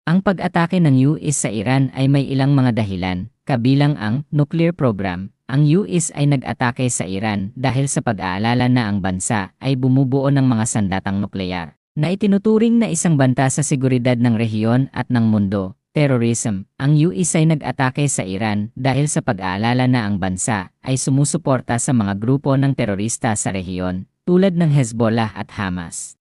Ang pag-atake ng US sa Iran ay may ilang mga dahilan, kabilang ang nuclear program. Ang US ay nag-atake sa Iran dahil sa pag-aalala na ang bansa ay bumubuo ng mga sandatang nuklear, na itinuturing na isang banta sa seguridad ng rehiyon at ng mundo. Terrorism. Ang US ay nag-atake sa Iran dahil sa pag-aalala na ang bansa ay sumusuporta sa mga grupo ng terorista sa rehiyon, tulad ng Hezbollah at Hamas.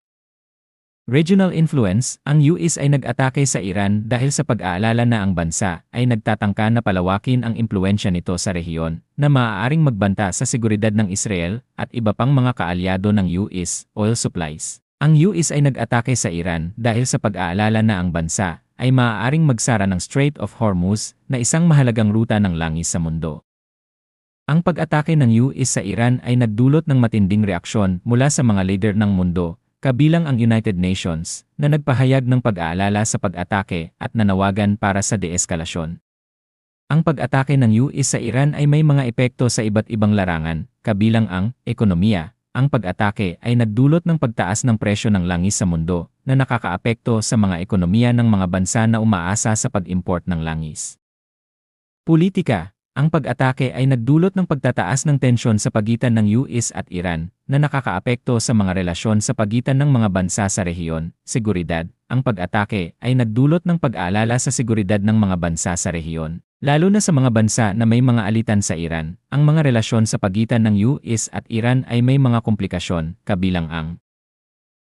Regional influence. Ang US ay nag-atake sa Iran dahil sa pag-aalala na ang bansa ay nagtatangka na palawakin ang impluensya nito sa rehiyon na maaaring magbanta sa seguridad ng Israel at iba pang mga kaalyado ng US oil supplies. Ang US ay nag-atake sa Iran dahil sa pag-aalala na ang bansa ay maaaring magsara ng Strait of Hormuz na isang mahalagang ruta ng langis sa mundo. Ang pag-atake ng US sa Iran ay nagdulot ng matinding reaksyon mula sa mga leader ng mundo, kabilang ang United Nations, na nagpahayag ng pag-aalala sa pag-atake at nanawagan para sa deeskalasyon. Ang pag-atake ng US sa Iran ay may mga epekto sa iba't ibang larangan, kabilang ang ekonomiya. Ang pag-atake ay nagdulot ng pagtaas ng presyo ng langis sa mundo na nakakaapekto sa mga ekonomiya ng mga bansa na umaasa sa pag-import ng langis. Politika. Ang pag-atake ay nagdulot ng pagtataas ng tensyon sa pagitan ng US at Iran na nakakaapekto sa mga relasyon sa pagitan ng mga bansa sa rehiyon. Seguridad. Ang pag-atake ay nagdulot ng pag-aalala sa seguridad ng mga bansa sa rehiyon, lalo na sa mga bansa na may mga alitan sa Iran. Ang mga relasyon sa pagitan ng US at Iran ay may mga komplikasyon, kabilang ang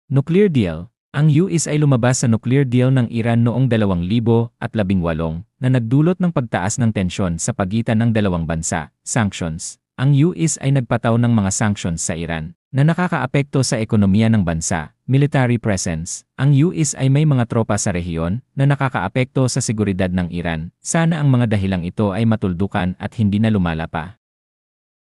nuclear deal. Ang US ay lumabas sa nuclear deal ng Iran noong 2018 na nagdulot ng pagtaas ng tensyon sa pagitan ng dalawang bansa. Sanctions. Ang US ay nagpataw ng mga sanctions sa Iran na nakakaapekto sa ekonomiya ng bansa. Military presence. Ang US ay may mga tropa sa rehiyon na nakakaapekto sa seguridad ng Iran. Sana ang mga dahilang ito ay matuldukan at hindi na lumala pa.